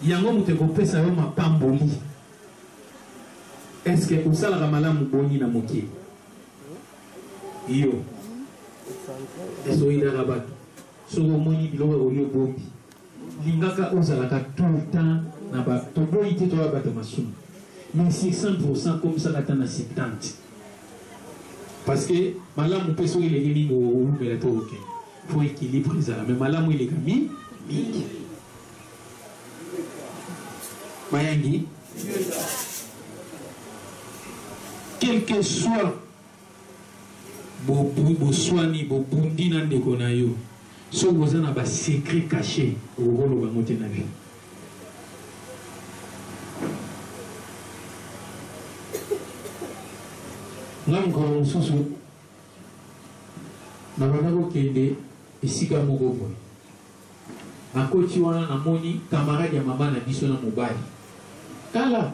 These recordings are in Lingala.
Yango muteko pesa yo mapamboli. Est-ce que usala kamala muboni na moki? Iyo. Eso ida rabat. Soko moni biloko olio bombi. Lingaka uzalaka tout le temps na ba tobo ite to ba masum. Mais 600% comme ça katana 70. Parce que malamu peso ile ngeni ngo ubela to oké. Faut équilibrer ça. Mais malamu ile kami mingi. Mayangi, quel que soit vos soignes, vos bundi nan de konayo, so vous en avez secret caché au rôle de monter na vie. L'homme comme soso, na banako kende esika moko boy. Akoti wana na moni camarade ya mama na biso na mobali. Kala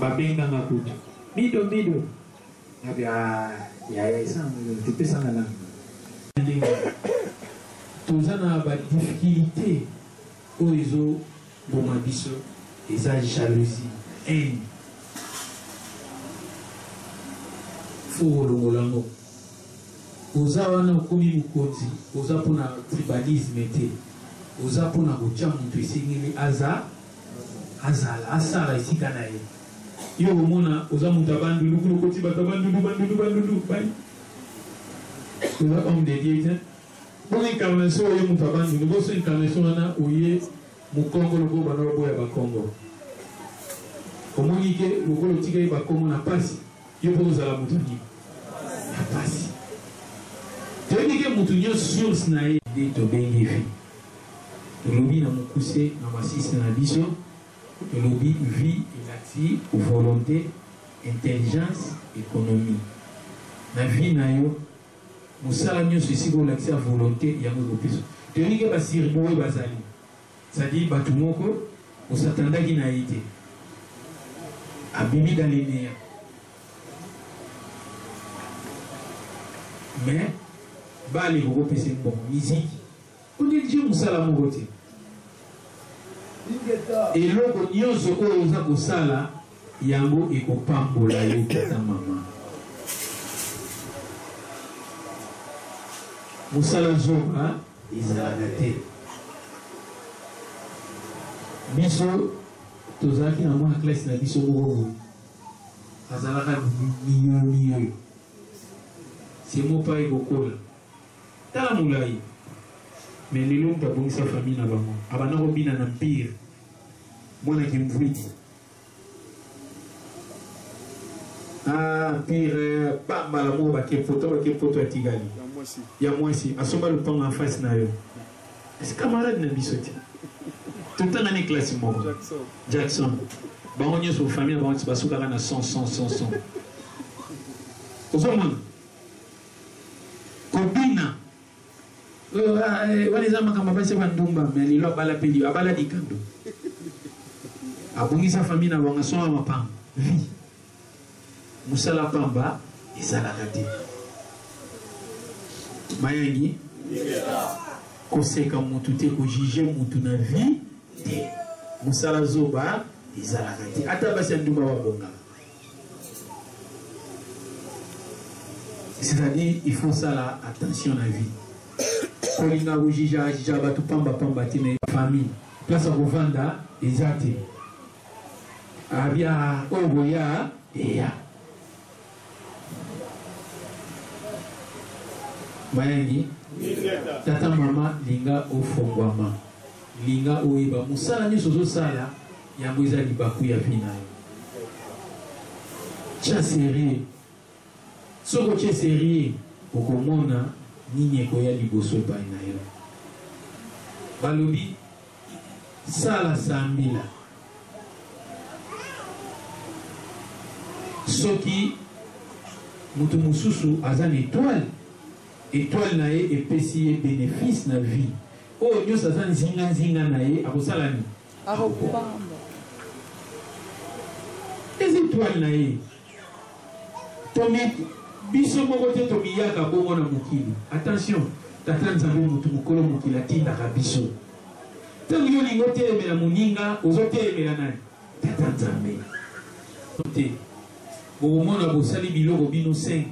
babenga ngakuti mido abia ya isa tepesa ngala tozana ba difficulté oizo boma biso eza jalousie haine folo oza wana okomi mokonzi oza mpona tribalisme te oza mpona kotia moto esengeli azala asala esika na ye yo omona oza moto abandulu kuna okoti bato bandulu bai oza homme de dieu te bongo incarnation oye moto abandulu boso incarnation wana oye mokongo lokola bana baboya bakongo omoni ke lokola otikali bakongo na pasi yo mpo ozala moto nini na pasi toyebi ke moto nyonso source na ye nde tobengi vi tolobi na mokuse na masisi na biso tolobi vie elati volonté intelligence économie na vie na yo mosala nyonso esika olakisa volonté yango ekopeso toyebi ke basiribo oyo bazali c'est-à-dire bato moko osatandaki na ye te abimi dalineya mais bali koko pese mbongo musique onelije mosala moko te eloko nyonso oyo oza kosala yango ekopambola yo tata mama mosala zoba ezalaka te biso tozalaki na mwana classe na biso moko azalaka miyo semo pa ekokola tala molai mais lelo moto abongisa famille na bango abanda kobina na mpire mwanaki mvwiti mpire bambala moko bakepoto ya tigali ya mwasi asomba lupango en face na yo esi camarade na biso te totangani classe moko Jackson bango nyonso famille na bango ti basukaka na 100 ozomona kobina wana eza makambo basi bandumba me lelo abala peli abala dikando abongisa famille na bango asoma mapanga vi mosala pamba ezalaka te mayangi koseka motu te kojuge motu na vie te mosala zoba ezalaka te ata basi ya ndumba babongaka c'est-à-dire il faut ça là attention à la vie kolinga kojija bato pamba te na famille place ya kovanda eza te abia oyo boya eya mayangi tata mama linga ofongwama linga oyeba mosala nyonso ozosala yango eza libaku ya vi na yo tia serie soko tie serie okomona nini ekoya liboso epai na yo balobi sala sambila soki mutu mususu azan étoile na ye epesi ye bénéfice na vie oyo nyonso aza nzinga na ye akosala nini les étoiles na ye biso moko te tomiyaka bongo na mokili. Attention, tata nzambe mutu mokolo mokili atindaka biso ntango yo lingo otelemela moninga ozotelemela nani? Tata nzambe te bokomona bosali biloko bino 5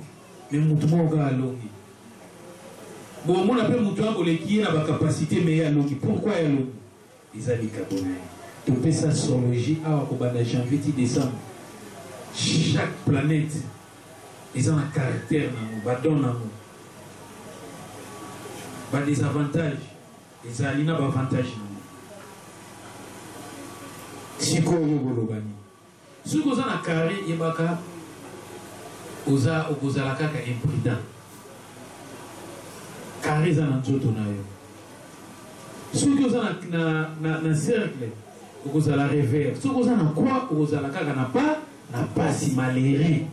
me mutu moko kaka alongi bokomona mpe mutu akoleki ye na bakapasité me ye alongi. Pourquoi ye alongi? eza likambo na ye. Topesa astrologie awa kobanda janvier ti décembre. Chaque planète ils ont un caractère, badon nango, ba des avantages, ils ont un avantage nango. Siko yo bolobani. Si vous avez un carré, yebaka, oza okozala kaka imprudent. Carré za na nzoto na yo. Si vous avez un cercle, okozala revers. Si vous avez un quoi, okozala kaka na pas si malheureux.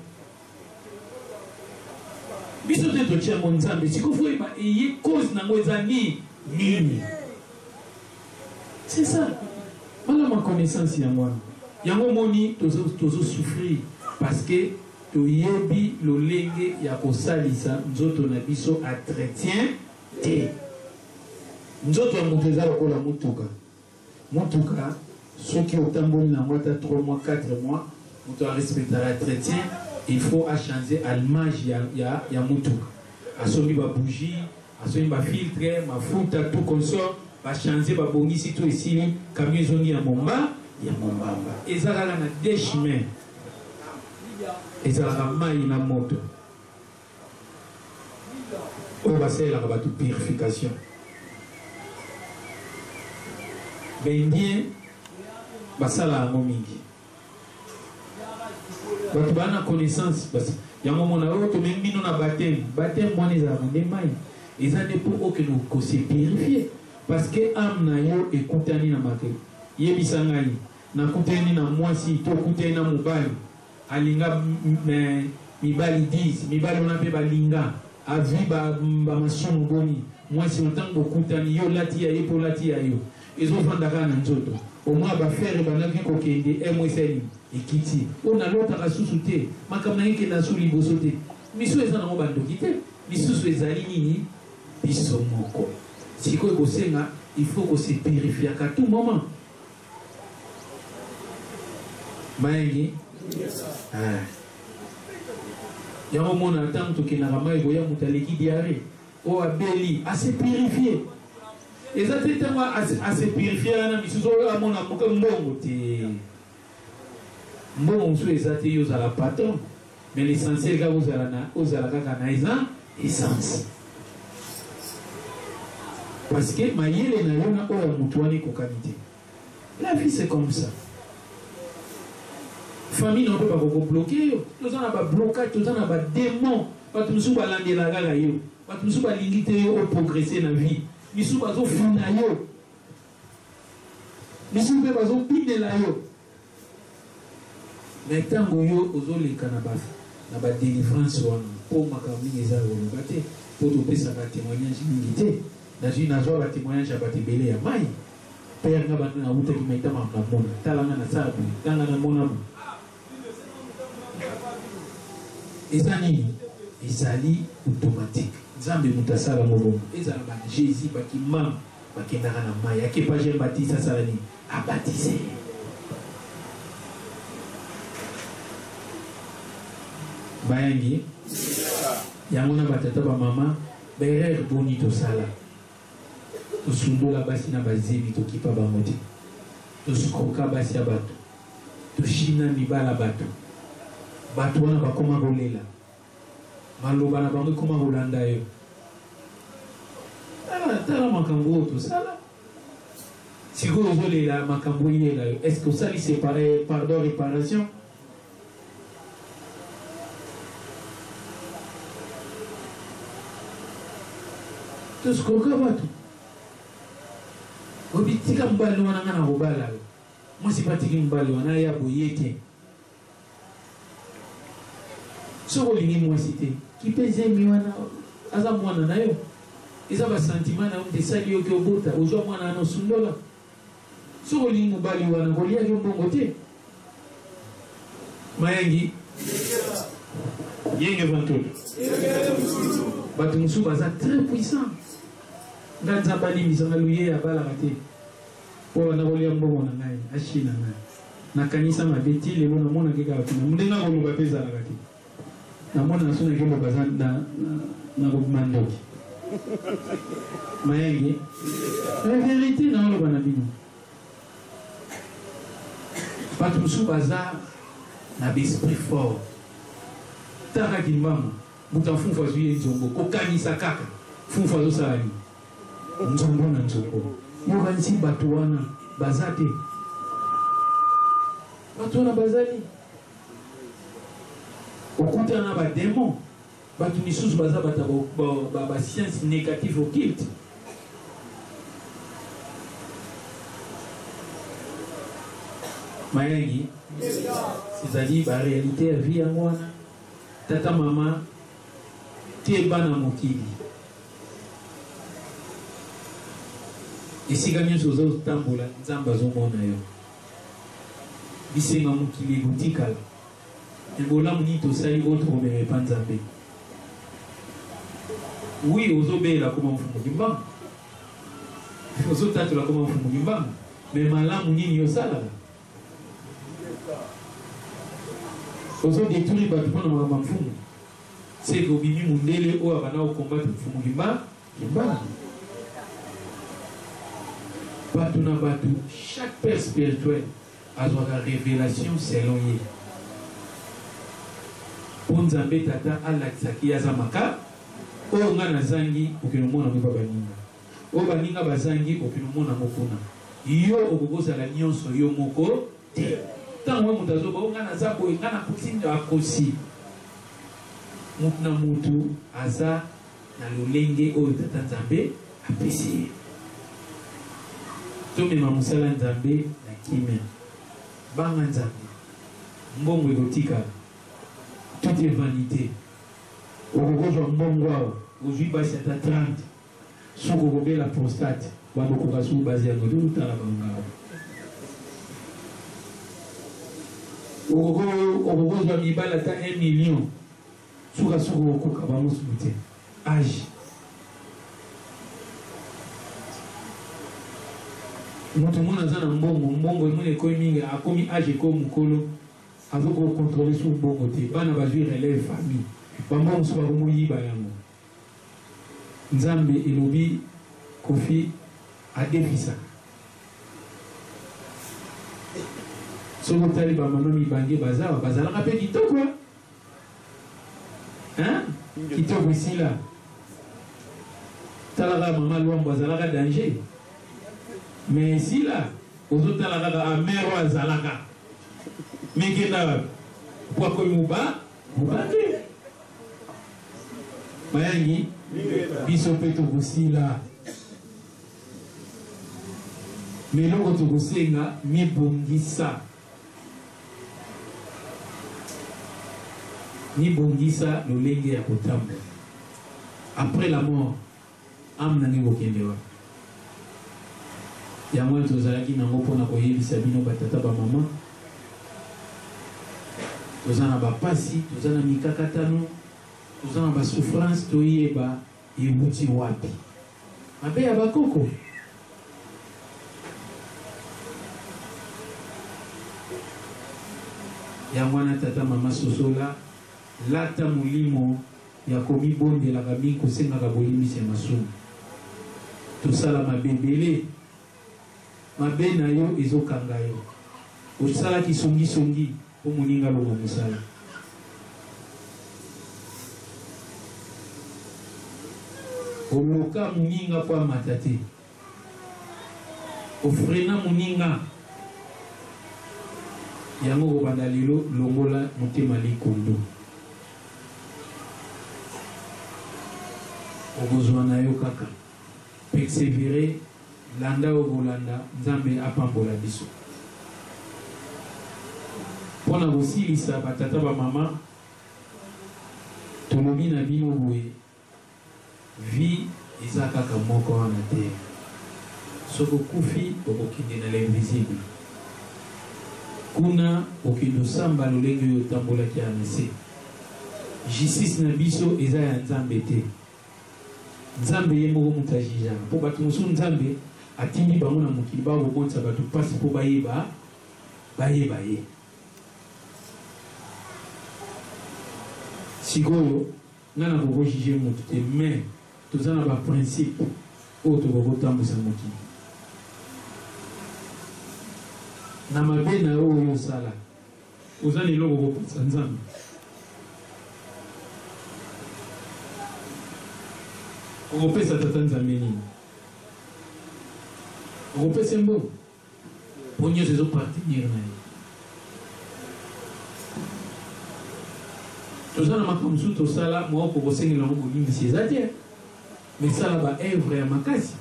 Biso te totia monzambe sikofu eba eye cause nango ezani nini. C'est ça. Voilà ma connaissance ya moi. Yango moni tozo souffrir parce que toyebi lolenge ya kosalisa nzoto na biso entretien te. Nzoto ya moto eza lokola mutuka. Mutuka soki otamboli na mwata 3 mois 4 mois moto respectera entretien. Il faut changer l'image ya mutuka. Asombi ba bougie, asombi ba filtre, ma futa tout comme ça, ba changer ba bongisi tout ici, camion zongi ya momba, ezala na deux chemins. Ezala na mai na moto. On va faire la purification. Ben bien, basala ngomingi. Bato bana connaissance parce ya moment na oto même bino na baptême moi les avons des mailles ils ont des pour que nous ko se purifier parce que âme na yo ekutani na make yebisanga yi na kutani na mwasi to kutani na mobali alinga mibali 10 mibali on appelle balinga avi ba masomo boni mwasi ntango kutani yo lati ya yepo lati ya yo ezofanda kana nzoto au moins ba faire banaki ko kende MSN ekiti on a l'autre à sous-souter makamna yake na suli bosote miso eza na mobando kite miso ezali nini biso moko siko ekosenga il faut que se purifier à tout moment mayengi yango mona tanto kinaka mai boya mutaleki diarrhée o abeli à se purifier. Et ça c'est tellement à se purifier na misuzo ya mona moka mbongo te. Mbongo so ezate yo za la patron mais l'essentiel ka ozala kaka na essence. Parce que mayele na yo na oya mutu wani kokanite. La vie c'est comme ça. Famille ne peut pas vous bloquer. Nous avons un blocage, nous avons un démon. Nous avons un démon. Nous avons un limité au progresser dans la vie. Nous avons un fin à yo. Nous avons un fin à yo. Mais tant que yo, vous avez la délivrance pour ma famille, pour tout ça, témoignage militaire. Dans une agence, le témoignage a été belé à maille. Père n'a pas de route qui m'a été en monde. Talana na sabu, talana mon amour. Ezali automatique. Nzambe mutasala mobo. Ezala ba Jésus bakimam bakendaka na maya ke pa Jean Baptiste asalani a baptisé. Bayangi yango na batata ba mama berere boni to sala. To sundola basi na bazemi to kipa ba moti. To sukoka basi abato. To shina mibala bato. Bato wana bakoma kolela maloba na bango koma kolanda yo tala makambo to sala sikoyo ozolela makambo ilela yo est-ce que osali séparé pardon réparation tosikoka bato obitika mbali wana ngana kobala moi c'est pas tiki mbali wana ya boyete soko lingi moi cité qui pèse mi wana aza mwana na yo eza ba sentiment na on desali yo ke obota ozo mwana na sundola soko lingi mbali wana kolia yo mbongo te mayengi yenge vantolo bato musu baza très puissant nganza bali misanga luye ya bala kate po na kolia mbongo na ngai ashina ngai na kanisa mabeti le mona mona ke ka tuna mundenga ko luba pesa na kate na mona nasuna ke mo bazan na ko mandoki mayengi la vérité na lo bana bino bato musu baza na l'esprit fort taka kimbama muta funfa zuye nzombo kokanisa kaka funfa zo salani nzombo na nzombo yo bansi bato wana bazate bato wana bazali okuta na ba démon bato misusu baza bata ba science négative occulte mayengi c'est-à-dire la réalité de vie à moi tata maman tie bana mokili esika nyonso ozotambola nzambe azomona yo bisenga mokili ekotikala ebolamu nini tosali oyo tokomema epa nzambe wi ozobela koma mfumu kimbanga ozotatola koma mfumu kimbanga me malamu nini yosalaka ozo détruire bato mpona makambo mfumu seke obimi mundele oyo abanda kokombate mfumu kimbanga bato na bato chaque père spirituel azwaka révélation selon ye mpo nzambe tata alakisaki aza maka oyo nga nazangi okino mona mo baninga oyo baninga bazangi okino mona mokuna yo okokozala nyonso yo moko te ntango moto azoba oyo nga naza boye nga nakotinda akosi motu na motu aza na lolenge oyo tata nzambe apesi ye tomema mosala nzambe na kimia banga nzambe mbongo ekotikala tout est vanité okokozwa mbongo awa ozwi basi ata 30 soki okobela prostate babokoka soki basi yango totala bango awa okokozwa mibala ata 1 million suka soki okoka bamosuku te age moto mona aza na mbongo emona ekomi mingi akomi age ekomi mokolo azokokontrole sur mbongo te bana bazwi relève famille bambongo so bakomoyiba yango nzambe elobi kofi adefisaka soki otali bamama mibange bazalaka mpe kitoko kitoko esila talaka mama lwambo azalaka danger mais esila ozotala kaka amero azalaka mekenda po akomi mobake mayangi biso mpe tokosila meloko tokosenga nibongisa lolenge ya kotambola après la mort ame nange kokende wa yango tozalaki nango mpona koyebisa bino batata bamama toza na bapasi toza na mikakatano toza na basouffrance toyeba ewuti wapi mabe ya bakoko yango wana tata mama sosola lata molimo ya komibondelaka mingi kosengaka bolimbisi ya masumu tosala mabe ebele mabe na yo ezokanga yo osalaki songisongi mpo moninga longa mosala oloka moninga mpo amata te ofrena moninga yango kobanda lelo longola motema likondo okozwa na yo kaka persévérer landa okolanda nzambe apambola biso mpona kosilisa batata bamama tolobi na bino boye vi eza kaka moko wana te soki okufi okokende na l'invisible kuna okende osamba lolenge oyo otambolaki ya na se justice na biso eza ya nzambe te nzambe ye moko moto ajijaka mpo bato mosusu nzambe atindi bango na mokili bakobonisa bato mpasi mpo bayeba ye sikoyo nga na kokojije moto te mais toza na baprincipe oyo tokokotambwisa mokili na mabe na yo oyo osala oza na eloko kopesa nzambe okopesa tata nzambe nini okopesa mbo mpo nyonso ezopartenir na ye toza na makambo mosusu tosala moko kosengela yango bolimbisi eza te mais sala baevre ya makasi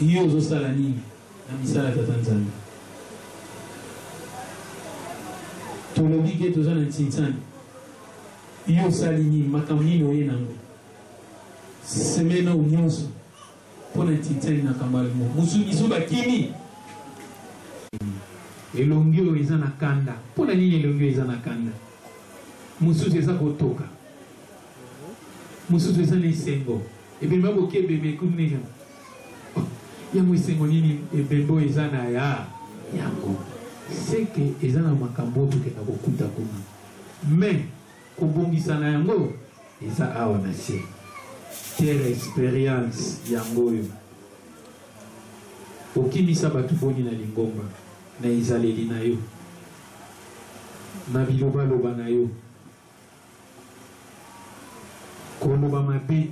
yo ozosala nini na misala tata nzambe tolobi ke toza na ntinsani yo osali nini makambo nini oye nango semene oyo nyonso mpo na ntinsani na kambo alimo mosusu bakimi elongi oyo eza na kanda mpo na nini elongi oyo eza na kanda mosusu eza kotoka mosusu eza na esengo ebembe baboki ebembe ekunega yango esengo nini ebembe oyo eza na ya yango seke eza na makambo oyo tokenda kokuta kuna mais kobongisa na yango eza awa na se terre expérience yango oyo okimisa bato boni na lingomba na ezaleli na yo na bilobaloba na yo koloba mabe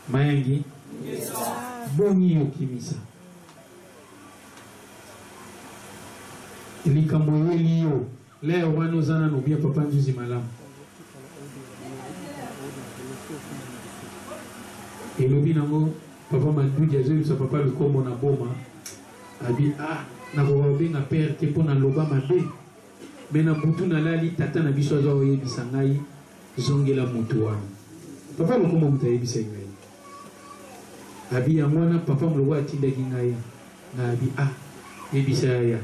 mayangi boni okimisa likambo eyeli yo leo wana oza nano bia papa nzuzi malamu elobi nango papa mandudi azoyebisa papa likombo na boma abi nakokobenga pere te mpo naloba mabe me na butu nalali tata na biso aza oyebisa ngai zongela motu wana papa lokombo moto ayebisa ngai abi yango wana papa moloko atindaki ngai na abi yebisa yaya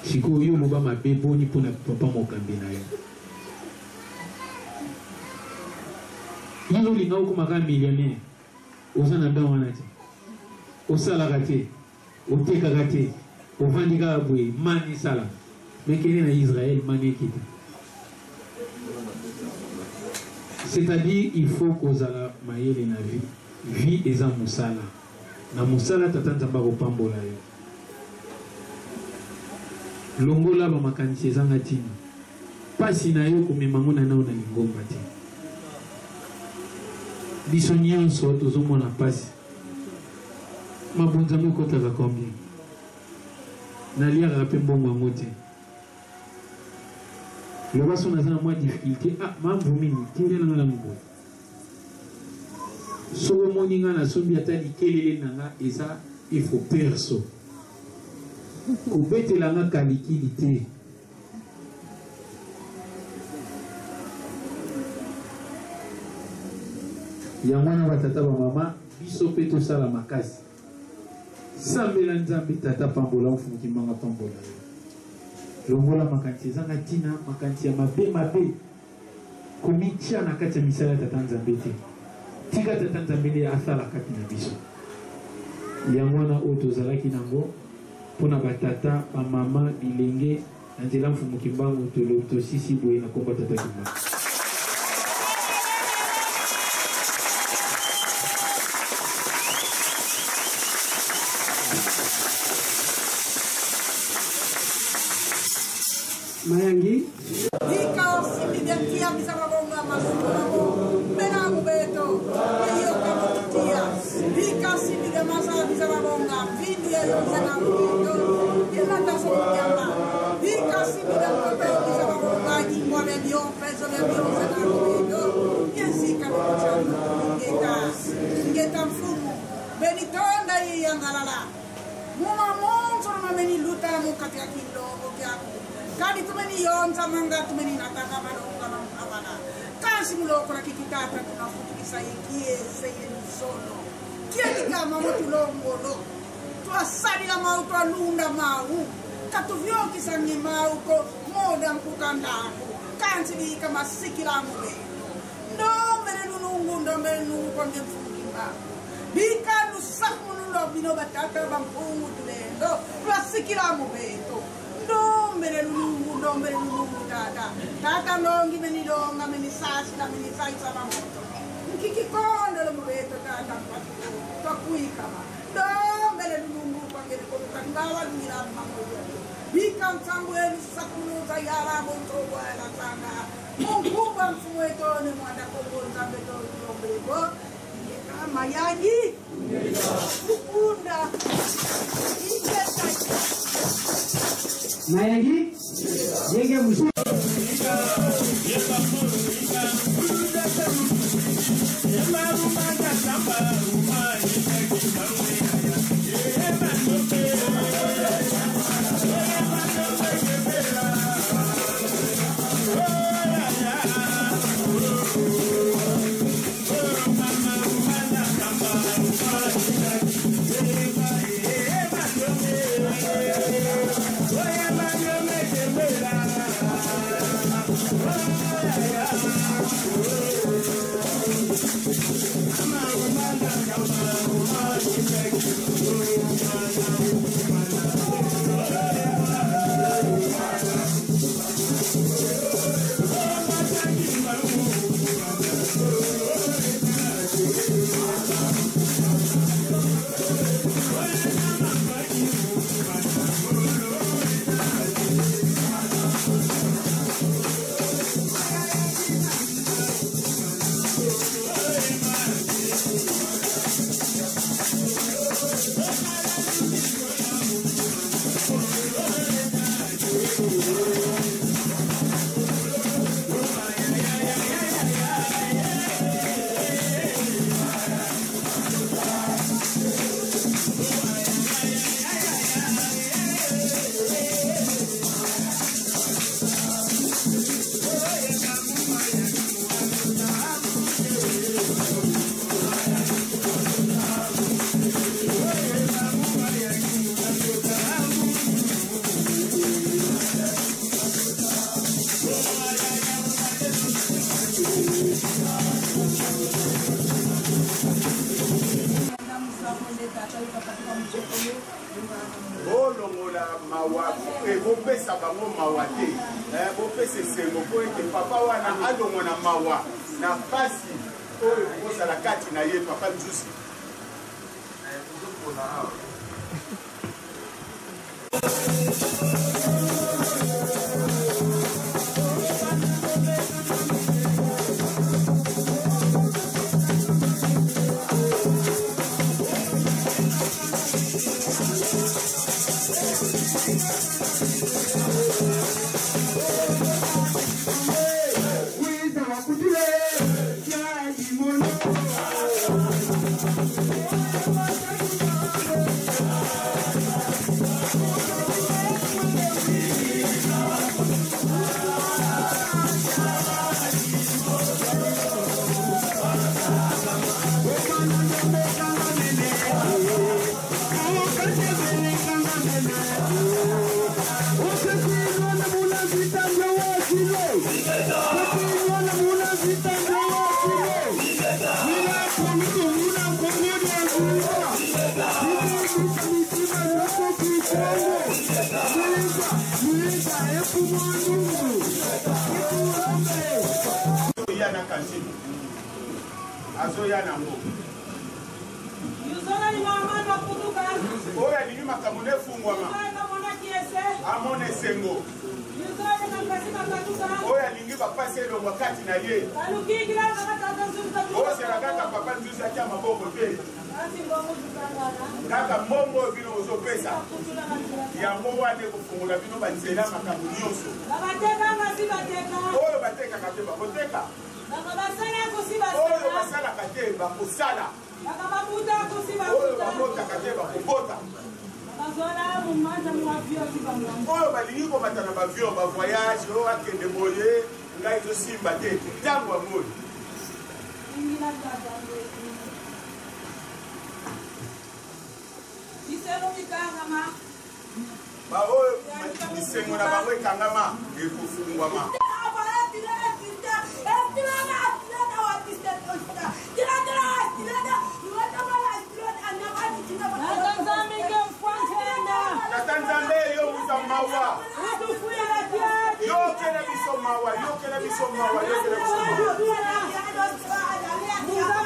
sikoyo yo loba mabe boni mpo na papa mokambi na yo yino olinga okomaka millionnaire oza na dan wana te osalaka te otekaka te ovandi kaka boye mani esala mekende na Israël mani ekita c'est-à-dire il faut kozala mayele na vie eza mosala na mosala tata nzambe akopambola yo longola bamakanisi ezanga ntina pasi na yo komemango na nao na lingomba te biso nyonso tozomona pasi mabonzamo ekotaka combien naliaka mpe mbongo yango te loba so naza na mwa difficulté mamvumini tindelanga na moboye soko omoni nga nasombi ata likelele na nga eza ifo perso kobetelanga kalikili te yango wana batata bamama biso mpe tosala makasi sambela nzambe tata pambola ofuniki mbanga pambola longola makanisi ezanga ntina makanisi ya mabe komitia na kati ya misala ya tata nzambe te tika tata nzambe nde asala kati na biso yango wana oyo tozalaki nango mpona batata bamama bilenge na nzela mfumuki mbango tosisi boye na kombo tata kimbango mayangi Ikaw simigatia bisa magonga masukamo pena mubeto iyo kamutia ika simiga masa bisa magonga vindia yo sana mubeto ila taso nyama ika simiga kote bisa magonga imwane dio peso de dio sana mubeto yesi kamutia benitonda yangalala muma monso na meni luta mo katia kilo kya kadi tumeni yonza manga tumeni nataka balonga na mkabana kasi muloko na kikitata tunafutu kisaikie seyeni sono kia kama motulongo no tuasali na mau tualunda mau katuvyoki sangi mau ko moda mkukandaku kansi di kama sikila mwe ndo mbele nunungu ndo mbele nungu kwa mfungimba bika nusamu nulo bino batata bampungu tulendo tuasikila mweto ndo mbele nunungu tata nongi meni longa meni sasi na meni saisa bamoto nkikikondo lo mweto tata mpatu kwa kuika ndo mbele nunungu kwa ngene kwa ngawa ngira mamoyo bika msangu enu sakunu za yara bonto wala sana mkumba mfumweto ni mwanda kongonza mbeto lombrego kama yaji kukunda iketa Mayangi yenge musu papa wana adongo na mawa na pasi oyo kozala kati na ye papa nzusi azoyana ngo yuzona ni mama na kutuka oya ni makamune fungwa ma na mwana kiese amone sengo oyo alingi bapasi elongo kati na ye osala kaka papa nzuzi atya maboko te kaka mbongo oyo bino ozopesa yango wana ekofungula bino banzela makambo nyonso oyo batekaka te bakoteka oyo basalaka te bakosala oyo babotaka te bakobota oyo balingi komata na bavion bavoyage oyo akende boye ngai ezosimba te ntango yangoyo baoyo misengo na bango ekangama ekofungwama tata nzambe yo muta mawa yokela biso mawa yokela biso mawa yokela biso mawa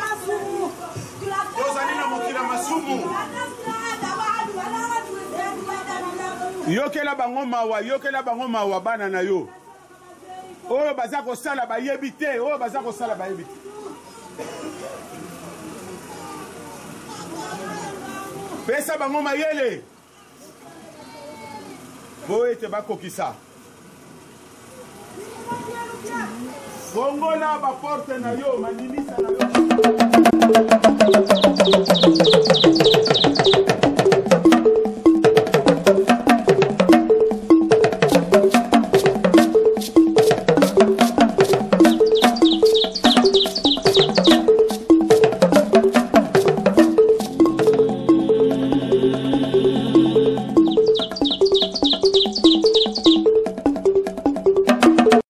tozali na mokila masumu yokela bango mawa bana na yo oyo baza kosala bayebi te oyo baza kosala bayebi te pesa bango mayele po ete bakokisa bongola baporte na yo mandimisa na yo